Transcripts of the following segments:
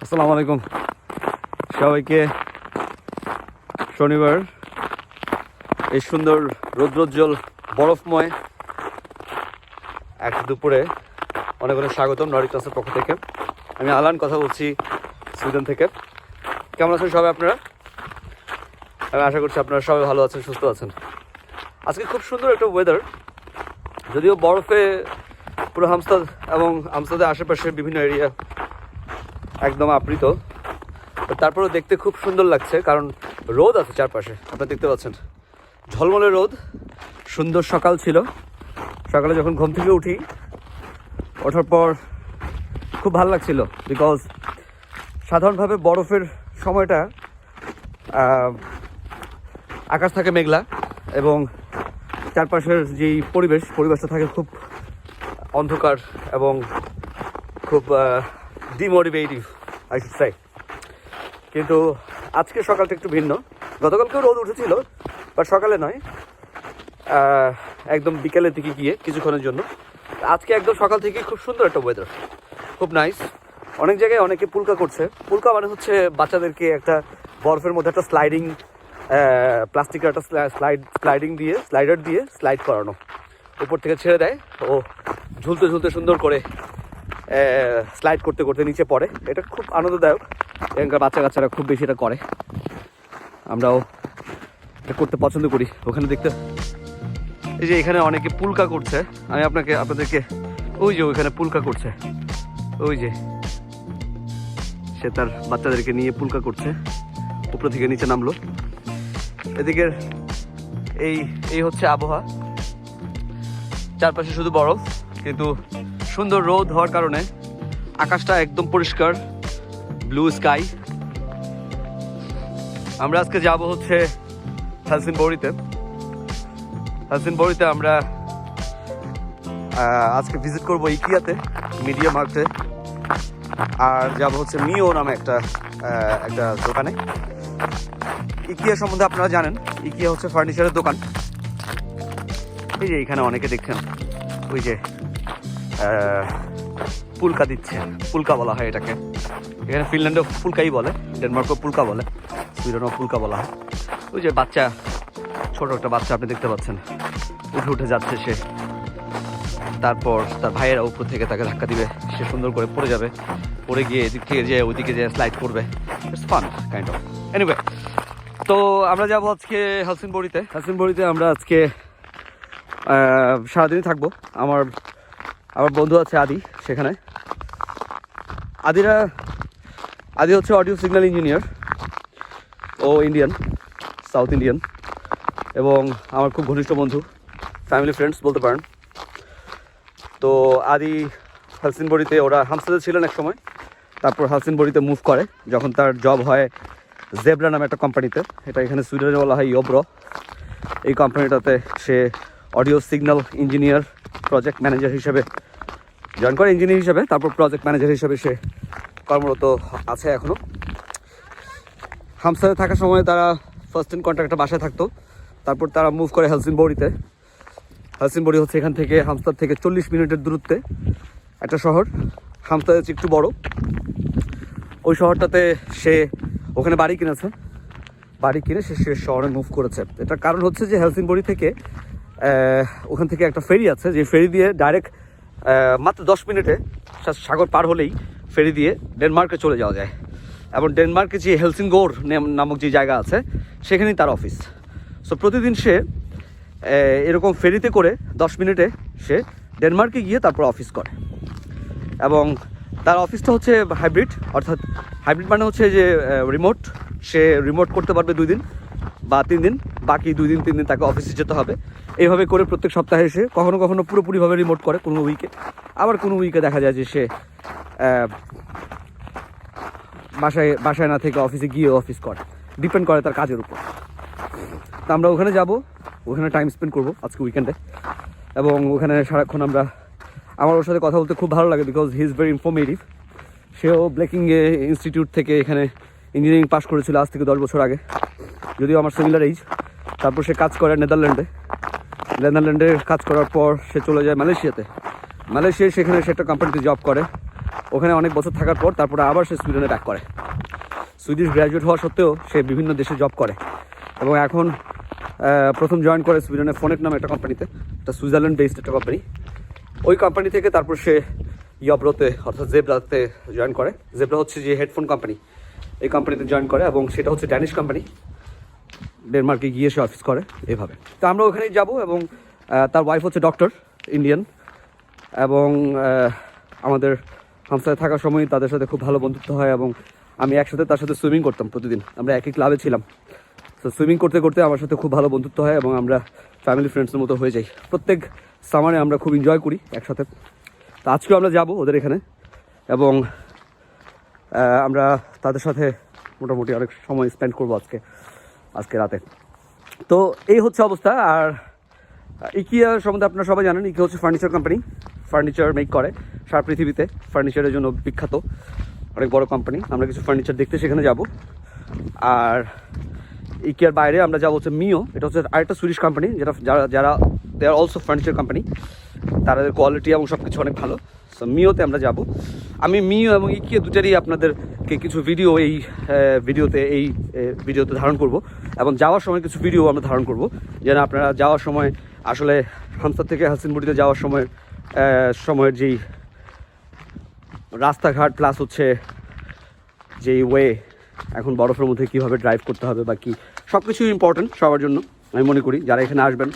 আসসালামু আলাইকুম সবাইকে। শনিবার এই সুন্দর রৌদ্রোজ্জ্বল বরফময় এক দুপুরে অনেক অনেক স্বাগতম নরিক ক্লাসের পক্ষ থেকে। আমি আলান কথা বলছি সুইডেন থেকে। কেমন আছেন সবাই আপনারা? আমি আশা করছি আপনারা সবাই ভালো আছেন, সুস্থ আছেন। আজকে খুব সুন্দর একটা ওয়েদার, যদিও বরফে পুরো হামস্তাদ এবং হামস্তাদের আশেপাশের বিভিন্ন এরিয়া একদম আবৃত, তারপরেও দেখতে খুব সুন্দর লাগছে কারণ রোদ আছে চারপাশে। আপনারা দেখতে পাচ্ছেন ঝলমলে রোদ। সুন্দর সকাল ছিল। সকালে যখন ঘুম থেকে উঠি, ওঠার পর খুব ভালো লাগছিল, বিকজ সাধারণভাবে বরফের সময়টা আকাশ থাকে মেঘলা এবং চারপাশের যেই পরিবেশটা থাকে খুব অন্ধকার এবং খুব ডিমোটিভেটিভ আই শুড সে। কিন্তু আজকে সকালটা একটু ভিন্ন। গতকালকেও রোদ উঠেছিল, বাট সকালে নয়, একদম বিকেলের দিকে গিয়ে কিছুক্ষণের জন্য। আজকে একদম সকাল থেকে খুব সুন্দর একটা ওয়েদার, খুব নাইস। অনেক জায়গায় অনেকে পুলকা করছে। পুলকা মানে হচ্ছে বাচ্চাদেরকে একটা বরফের মধ্যে একটা স্লাইডিং প্লাস্টিকের একটা স্লাইডার দিয়ে স্লাইড করানো, উপর থেকে ছেড়ে দেয়, ও ঝুলতে ঝুলতে সুন্দর করে স্লাইড করতে করতে নিচে পড়ে। এটা খুব আনন্দদায়ক। এখানকার বাচ্চারা খুব বেশি এটা করে, আমরাও এটা করতে পছন্দ করি। ওখানে দেখতে, এই যে এখানে অনেকে পুলকা করছে। আমি আপনাদেরকে ওই যে ওইখানে পুলকা করছে, ওই যে সে তার বাচ্চাদেরকে নিয়ে পুলকা করছে, উপর থেকে নিচে নামলো। এদিকের এই হচ্ছে আবহাওয়া, চারপাশে শুধু বরফ, কিন্তু সুন্দর রোদ হওয়ার কারণে আকাশটা একদম পরিষ্কার, ব্লু স্কাই। আমরা আজকে যাব হচ্ছে হেলসিংবরিতে। আমরা আজকে ভিজিট করবো ইকিয়াতে, মিডিয়া মার্কেটে, আর যাব হচ্ছে মিও নামে একটা দোকানে। ইকিয়া সম্বন্ধে আপনারা জানেন, ইকিয়া হচ্ছে ফার্নিচারের দোকান। এই যে এখানে অনেকে দেখছেন ওই যে পুলকা দিচ্ছে, পুলকা বলা হয় এটাকে। এখানে ফিনল্যান্ডেও পুলকাই বলে, ডেনমার্কেও পুলকা বলে, সুইডেনও পুলকা বলা হয়। ওই যে বাচ্চা, ছোট একটা বাচ্চা আপনি দেখতে পাচ্ছেন, উঠে যাচ্ছে সে। তারপর তার ভাইয়েরা উপর থেকে তাকে ধাক্কা দিবে, সে সুন্দর করে পড়ে যাবে, পড়ে গিয়ে এদিক থেকে যে ওইদিকে যে স্লাইড করবে। It's fun kind of. Anyway, তো আমরা যাবো আজকে হেলসিংবরিতে। আমরা আজকে সারাদিনই থাকবো। আমার বন্ধু আছে আদি সেখানে। আদি হচ্ছে অডিও সিগন্যাল ইঞ্জিনিয়ার। ও ইন্ডিয়ান, সাউথ ইন্ডিয়ান, এবং আমার খুব ঘনিষ্ঠ বন্ধু, ফ্যামিলি ফ্রেন্ডস বলতে পারেন। তো আদি হেলসিংবরিতে, ওরা হামস্টারডামে ছিলেন এক সময়, তারপর হেলসিংবরিতে মুভ করে যখন তার জব হয় জেব্রা নামে একটা কোম্পানিতে। এটা এখানে সুইডেনে বলা হয় ইয়োব্রো। এই কোম্পানিটাতে সে audio signal engineer, project manager হিসেবে জয়েন করে, ইঞ্জিনিয়ার হিসেবে। তারপর প্রজেক্ট ম্যানেজার হিসেবে সে কর্মরত আছে এখনও। হামস্টারে থাকার সময় তারা ফার্স্ট ইন কন্ট্রাক্টে বাসায় থাকতো, তারপর তারা মুভ করে হেলসিংবরিতে। হেলসিংবরি হচ্ছে এখান থেকে, হামস্টার থেকে 40 মিনিটের দূরত্বে একটা শহর। হামস্টার হচ্ছে একটু বড়। ওই শহরটাতে সে ওখানে বাড়ি কিনে সে শহরে মুভ করেছে। এটার কারণ হচ্ছে যে হেলসিংবরি থেকে ওখান থেকে একটা ফেরি আছে, যে ফেরি দিয়ে ডাইরেক্ট মাত্র 10 মিনিটে সাগর পার হলেই ফেরি দিয়ে ডেনমার্কে চলে যাওয়া যায়। এবং ডেনমার্কে যে হেলসিংগোর নামক যে জায়গা আছে, সেখানেই তার অফিস। সো প্রতিদিন সে এরকম ফেরিতে করে 10 মিনিটে সে ডেনমার্কে গিয়ে তারপর অফিস করে। এবং তার অফিসটা হচ্ছে হাইব্রিড, অর্থাৎ হাইব্রিড মানে হচ্ছে যে রিমোট। সে রিমোট করতে পারবে 2 দিন বা 3 দিন, বাকি 2 দিন 3 দিন তাকে অফিসে যেতে হবে। এইভাবে করে প্রত্যেক সপ্তাহে সে কখনো কখনো পুরোপুরিভাবে রিমোট করে কোনো উইকে, আবার কোনো উইকে দেখা যায় যে সে বাসায় না থেকে অফিসে গিয়ে অফিস করে। ডিপেন্ড করে তার কাজের উপর। তো আমরা ওখানে যাব, ওখানে টাইম স্পেন্ড করবো আজকে উইকেন্ডে। এবং ওখানে সারাক্ষণ আমার ওর সাথে কথা বলতে খুব ভালো লাগে, because he is very informative. সেও ব্লেকিং ইনস্টিটিউট থেকে এখানে ইঞ্জিনিয়ারিং পাস করেছিল আজ থেকে 10 বছর আগে, যদিও আমার সিমিলার এইজ। তারপর সে কাজ করে নেদারল্যান্ডে কাজ করার পর সে চলে যায় মালয়েশিয়ায়। সেখানে সে একটা কোম্পানিতে জব করে। ওখানে অনেক বছর থাকার পর তারপরে আবার সে সুইডেনে ব্যাক করে। সুইডিশ গ্র্যাজুয়েট হওয়া সত্ত্বেও সে বিভিন্ন দেশে জব করে এবং এখন প্রথম জয়েন করে সুইডেনের ফোনেট নামে একটা কোম্পানিতে, একটা সুইজারল্যান্ড বেসড একটা কোম্পানি। ওই কোম্পানি থেকে তারপর সে ইয়ব্রোতে অর্থাৎ জেব্রাতে জয়েন করে। জেব্রা হচ্ছে যে হেডফোন কোম্পানি, এই কোম্পানিতে জয়েন করে এবং সেটা হচ্ছে ড্যানিশ কোম্পানি। ডেনমার্কে গিয়ে সে অফিস করে এভাবে। তো আমরা ওখানেই যাব এবং তার ওয়াইফ হচ্ছে ডক্টর, ইন্ডিয়ান, এবং আমাদের হামসায় থাকার সময় তাদের সাথে খুব ভালো বন্ধুত্ব হয় এবং আমি একসাথে তার সাথে সুইমিং করতাম প্রতিদিন। আমরা একই ক্লাবে ছিলাম। তো সুইমিং করতে করতে আমার সাথে খুব ভালো বন্ধুত্ব হয় এবং আমরা ফ্যামিলি ফ্রেন্ডসের মতো হয়ে যাই। প্রত্যেক সামারে আমরা খুব এনজয় করি একসাথে। তো আজকেও আমরা যাব ওদের এখানে এবং আমরা তাদের সাথে মোটামুটি অনেক সময় স্পেন্ড করবো আজকে রাতে। তো এই হচ্ছে অবস্থা। আর ইকিয়া সম্বন্ধে আপনারা সবাই জানেন, ইকিয়া হচ্ছে ফার্নিচার কোম্পানি, ফার্নিচার মেক করে সারা পৃথিবীতে, ফার্নিচারের জন্য বিখ্যাত, অনেক বড় কোম্পানি। আমরা কিছু ফার্নিচার দেখতে সেখানে যাব। আর ইকিয়ার বাইরে আমরা যাবো হচ্ছে মিও, এটা হচ্ছে আরেকটা সুইডিশ কোম্পানি, যারা দে আর অলসো ফার্নিচার কোম্পানি, তাদের কোয়ালিটি এবং সব কিছু অনেক ভালো। সো মিওতে আমরা যাব। আমি মিও এবং ইকিয়া দুটারই আপনাদেরকে কিছু ভিডিও এই ভিডিওতে ধারণ করব এবং যাওয়ার সময় কিছু ভিডিও আমরা ধারণ করব, যেন আপনারা যাওয়ার সময় আসলে হামস্টার থেকে হেলসিংবরিতে যাওয়ার সময়ের যেই রাস্তাঘাট প্লাস হচ্ছে যেই ওয়ে, এখন বরফের মধ্যে কীভাবে ড্রাইভ করতে হবে বা কি, সব কিছুই ইম্পর্টেন্ট সবার জন্য আমি মনে করি। যারা এখানে আসবেন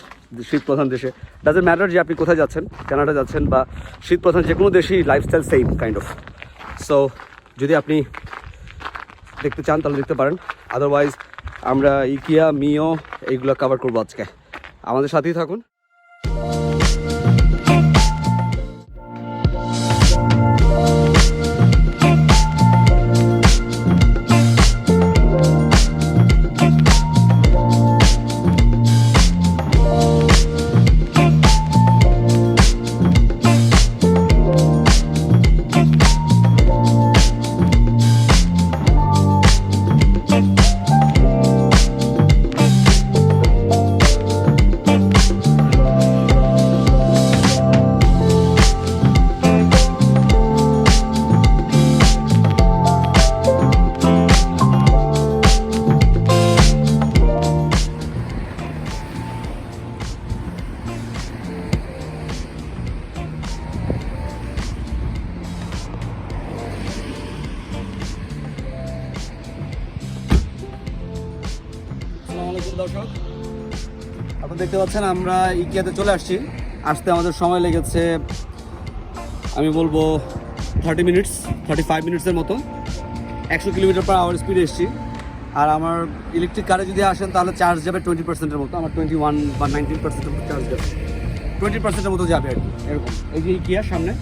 শীত প্রধান দেশে, ডাজেন্ট ম্যাটার যে আপনি কোথায় যাচ্ছেন, কানাডা যাচ্ছেন বা শীত প্রধান যে কোনো দেশেই lifestyle same kind of. So যদি আপনি দেখতে চান তাহলে দেখতে পারেন। আদারওয়াইজ আমরা ইকিয়া, মিও এইগুলো কভার করবো আজকে। আমাদের সাথেই থাকুন। দর্শক, আপনি দেখতে পাচ্ছেন আমরা ইকিয়াতে চলে আসতে আমাদের সময় লেগেছে আমি বলবো 35 মিনিটসের মতো। 100 কিলোমিটার পার আওয়ার স্পিডে এসেছি। আর আমার ইলেকট্রিক কারে যদি আসেন তাহলে চার্জ যাবে 20%-এর মতো। আমার 21 বা 19%-এর মতো চার্জ যাবে, 20%-এর মতো যাবে আর কি, এরকম। এই যে ইকিয়ার সামনে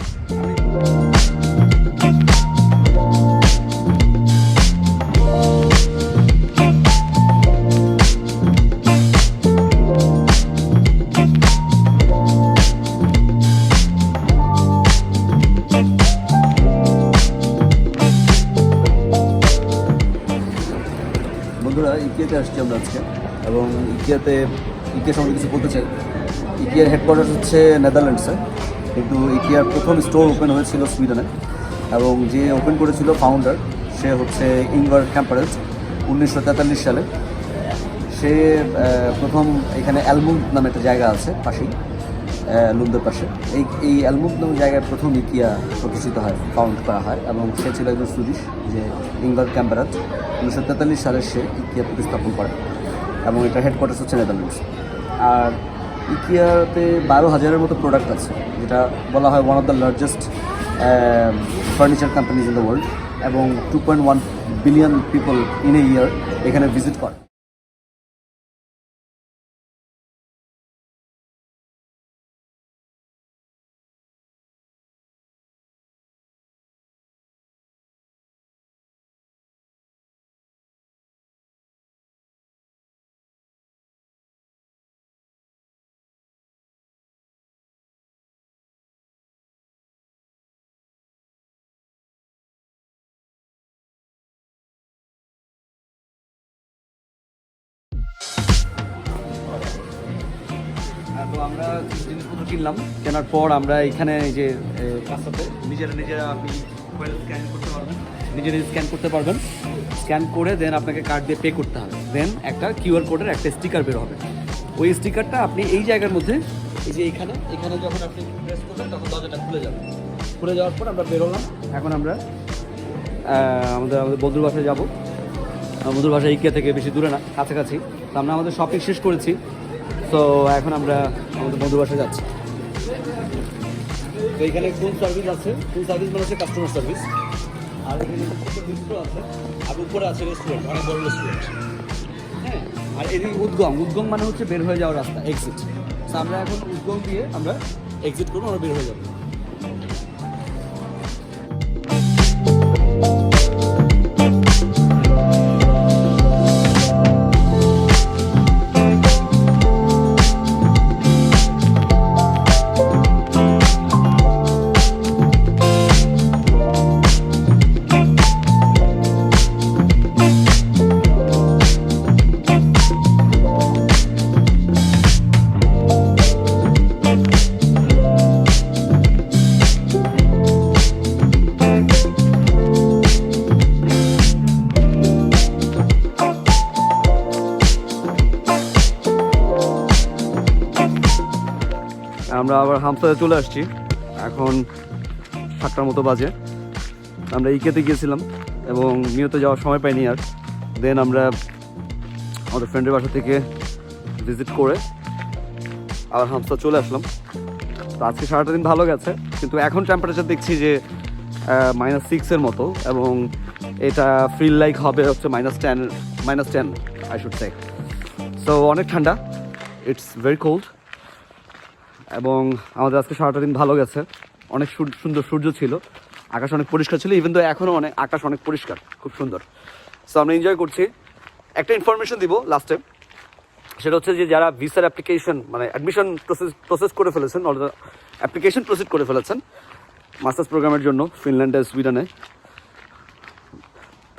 ইকিয়াতে আসছি আমরা আজকে এবং ইকিয়া সম্বন্ধে কিছু বলতে চাই। ইকিয়ার হেডকোয়ার্টার হচ্ছে নেদারল্যান্ডসে, কিন্তু ইকিয়ার প্রথম স্টোর ওপেন হয়েছিল সুইডেনে এবং যে ওপেন করেছিল ফাউন্ডার সে হচ্ছে ইনভার ক্যাম্পারেজ 1943 সালে। সে প্রথম এখানে অ্যালমুন্ড নামে একটা জায়গা আছে পাশেই, লুন্দের পাশে, এই অ্যালমুন্ড নামে জায়গায় প্রথম ইকিয়া প্রতিষ্ঠিত হয়, ফাউন্ড করা হয় এবং সে ছিল একজন সুইডিশ, যে ইনভার ক্যাম্পারেজ। 1943 সালে সে ইকিয়া প্রতিস্থাপন করে এবং এটা হেডকোয়ার্টার হচ্ছে নেদারল্যান্ডস। আর ইকিয়াতে 12,000-এর মতো প্রোডাক্ট আছে, যেটা বলা হয় one of the largest furniture companies in the world, এবং 2.1 বিলিয়ন পিপল ইন এ ইয়ার এখানে ভিজিট করে। তো আমরা জিনিসপত্র কিনলাম, কেনার পর আমরা এখানে এই যে রাস্তাতে নিজেরা আমি স্ক্যান করতে পারবেন, নিজে স্ক্যান করতে পারবেন। স্ক্যান করে দেন আপনাকে কার্ড দিয়ে পে করতে হবে, দেন একটা কিউআর কোডের একটা স্টিকার বের হবে। ওই স্টিকারটা আপনি এই জায়গার মধ্যে, এই যে এখানে যখন আপনি প্রেস করবেন তখন দরজাটা খুলে যাবে। খুলে যাওয়ার পর আমরা বেরোলাম। এখন আমরা আমাদের বন্ধুর বাসায় যাবো। বন্ধুর বাসায় IKEA থেকে বেশি দূরে না, কাছাকাছি। তো আমরা আমাদের শপিং শেষ করেছি, তো এখন আমরা আমাদের বন্ধুর বাসায় যাচ্ছি। তো এখানে ফুল সার্ভিস আছে, ফুল সার্ভিস মানে হচ্ছে কাস্টমার সার্ভিস। আর এখানে বিস্ট্রো আছে, আর উপরে আছে রেস্টুরেন্ট, অনেক বড় রেস্টুরেন্ট। হ্যাঁ, আর এদিকে উদ্গম মানে হচ্ছে বের হয়ে যাওয়ার রাস্তা, এক্সিট। তো আমরা এখন উদ্গম দিয়ে আমরা এক্সিট করবো, আমরা বের হয়ে যাবো। আমরা আবার হামসাতে চলে আসছি, এখন 7টার মতো বাজে। আমরা IKEA-তে গিয়েছিলাম এবং নিয়তে যাওয়ার সময় পাইনি আর। দেন আমরা আমাদের ফ্রেন্ডের বাসা থেকে ভিজিট করে আবার হামসা চলে আসলাম। তো আজকে সারাটা দিন ভালো গেছে, কিন্তু এখন টেম্পারেচার দেখছি যে -6-এর মতো, এবং এটা ফিল লাইক হবে হচ্ছে -10 আই শুড সে। সো অনেক ঠান্ডা, ইটস ভেরি কোল্ড। এবং আমাদের আজকে সারাটা দিন ভালো গেছে, অনেক সুন্দর সূর্য ছিল, আকাশ অনেক পরিষ্কার ছিল। ইভেন তো এখনও আকাশ অনেক পরিষ্কার, খুব সুন্দর। সো আমরা এনজয় করছি। একটা ইনফরমেশন দিব লাস্টে, সেটা হচ্ছে যে যারা ভিসার অ্যাপ্লিকেশন মানে অ্যাডমিশন প্রসেস করে ফেলেছেন, অ্যাপ্লিকেশন প্রসিড করে ফেলেছেন মাস্টার্স প্রোগ্রামের জন্য ফিনল্যান্ডে, সুইডেনে,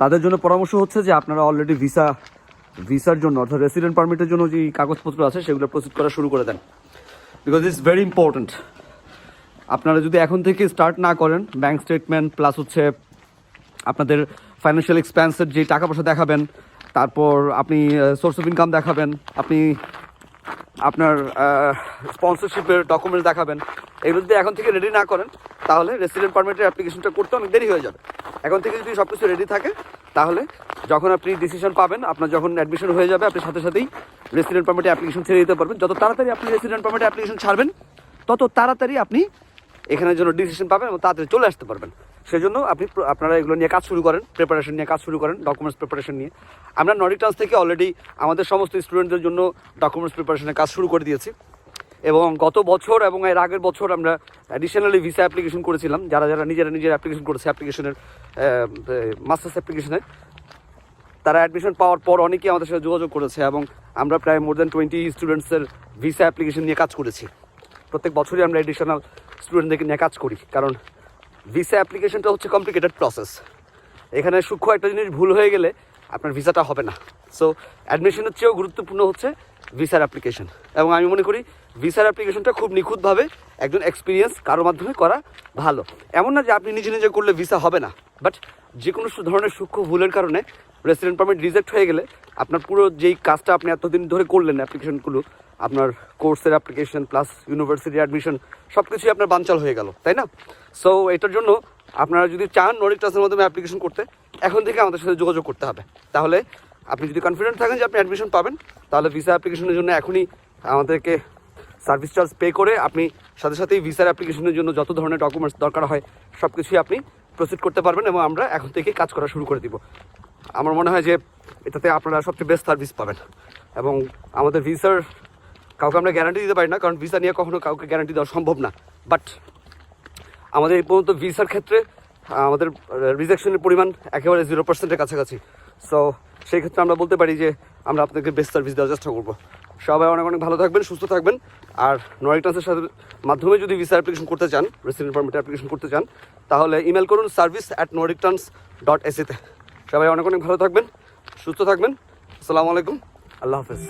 তাদের জন্য পরামর্শ হচ্ছে যে আপনারা অলরেডি ভিসার জন্য অর্থাৎ রেসিডেন্ট পারমিটের জন্য যে কাগজপত্র আছে সেগুলো প্রসিড করা শুরু করে দেন। Because it's very important. আপনারা যদি এখন থেকে স্টার্ট না করেন, ব্যাঙ্ক স্টেটমেন্ট প্লাস হচ্ছে আপনাদের ফাইন্যান্সিয়াল এক্সপেন্সের যে টাকা পয়সা দেখাবেন, তারপর আপনি সোর্স অফ ইনকাম দেখাবেন, আপনি আপনার স্পন্সরশিপের ডকুমেন্টস দেখাবেন, এগুলো যদি এখন থেকে রেডি না করেন তাহলে রেসিডেন্ট পারমিটের অ্যাপ্লিকেশনটা করতে অনেক দেরি হয়ে যাবে। এখন থেকে যদি সব কিছু রেডি থাকে তাহলে যখন আপনি ডিসিশন পাবেন, আপনার যখন অ্যাডমিশন হয়ে যাবে, আপনি সাথে সাথেই রেসিডেন্ট পারমিটের অ্যাপ্লিকেশন ছেড়ে দিতে পারবেন। যত তাড়াতাড়ি আপনি রেসিডেন্ট পারমিটের অ্যাপ্লিকেশন ছাড়বেন, তত তাড়াতাড়ি আপনি এখানের জন্য ডিসিশন পাবেন এবং তাড়াতাড়ি চলে আসতে পারবেন। সেজন্য আপনারা এগুলো নিয়ে কাজ শুরু করেন, প্রিপারেশন নিয়ে কাজ শুরু করেন, ডকুমেন্টস প্রিপারেশন নিয়ে। আমরা নর্ডিক ট্রান্স থেকে অলরেডি আমাদের সমস্ত স্টুডেন্টদের জন্য ডকুমেন্টস প্রিপারেশনের কাজ শুরু করে দিয়েছি। এবং গত বছর এবং এর আগের বছর আমরা অ্যাডিশনালি ভিসা অ্যাপ্লিকেশন করেছিলাম। যারা নিজের অ্যাপ্লিকেশন করেছে, অ্যাপ্লিকেশনের মাস্টার্স অ্যাপ্লিকেশনে, তারা অ্যাডমিশন পাওয়ার পর অনেকেই আমাদের সাথে যোগাযোগ করেছে এবং আমরা প্রায় মোর দ্যান 20 স্টুডেন্টসের ভিসা অ্যাপ্লিকেশন নিয়ে কাজ করেছি। প্রত্যেক বছরই আমরা এডিশনাল স্টুডেন্টদেরকে নিয়ে কাজ করি, কারণ ভিসা অ্যাপ্লিকেশনটা হচ্ছে কমপ্লিকেটেড প্রসেস। এখানে সূক্ষ্ম একটা জিনিস ভুল হয়ে গেলে আপনার ভিসাটা হবে না। সো অ্যাডমিশনের চেয়েও গুরুত্বপূর্ণ হচ্ছে ভিসার অ্যাপ্লিকেশন। এবং আমি মনে করি ভিসার অ্যাপ্লিকেশনটা খুব নিখুঁতভাবে একজন এক্সপিরিয়েন্স কারোর মাধ্যমে করা ভালো। এমন না যে আপনি নিজে করলে ভিসা হবে না, বাট যে কোনো ধরনের সূক্ষ্ম ভুলের কারণে রেসিডেন্ট পারমিট রিজেক্ট হয়ে গেলে আপনার পুরো যেই কাজটা আপনি এতদিন ধরে করলেন, অ্যাপ্লিকেশনগুলো, আপনার কোর্সের অ্যাপ্লিকেশন প্লাস ইউনিভার্সিটি অ্যাডমিশন সব কিছুই আপনার বানচাল হয়ে গেল, তাই না? সো এটার জন্য আপনারা যদি চান নর্ডিক ট্রান্সের মাধ্যমে অ্যাপ্লিকেশন করতে, এখন থেকে আমাদের সাথে যোগাযোগ করতে হবে। তাহলে আপনি যদি কনফিডেন্ট থাকেন যে আপনি অ্যাডমিশন পাবেন, তাহলে ভিসা অ্যাপ্লিকেশনের জন্য এখনই আমাদেরকে সার্ভিস চার্জ পে করে আপনি সাথে সাথেই ভিসার অ্যাপ্লিকেশনের জন্য যত ধরনের ডকুমেন্টস দরকার হয় সব কিছুই আপনি প্রসিড করতে পারবেন এবং আমরা এখন থেকে কাজ করা শুরু করে দিব। আমার মনে হয় যে এটাতে আপনারা সবচেয়ে বেস্ট সার্ভিস পাবেন। এবং আমাদের ভিসার কাউকে আমরা গ্যারান্টি দিতে পারি না, কারণ ভিসা নিয়ে কখনো কাউকে গ্যারান্টি দেওয়া সম্ভব না। বাট আমাদের এই পর্যন্ত ভিসার ক্ষেত্রে আমাদের রিজেকশনের পরিমাণ একেবারে 0%-এর কাছাকাছি। সো সেই ক্ষেত্রে আমরা বলতে পারি যে আমরা আপনাকে বেস্ট সার্ভিস দেওয়ার চেষ্টা করবো। সবাই অনেক ভালো থাকবেন, সুস্থ থাকবেন। আর নর্ডিক ট্রান্সের সাথে মাধ্যমে যদি ভিসা অ্যাপ্লিকেশন করতে চান, রেসিডেন্ট পারমিট অ্যাপ্লিকেশন করতে চান, তাহলে ইমেল করুন service@nordictrans.ac-তে। সবাই অনেক ভালো থাকবেন, সুস্থ থাকবেন। আসসালামু আলাইকুম, আল্লাহ হাফেজ।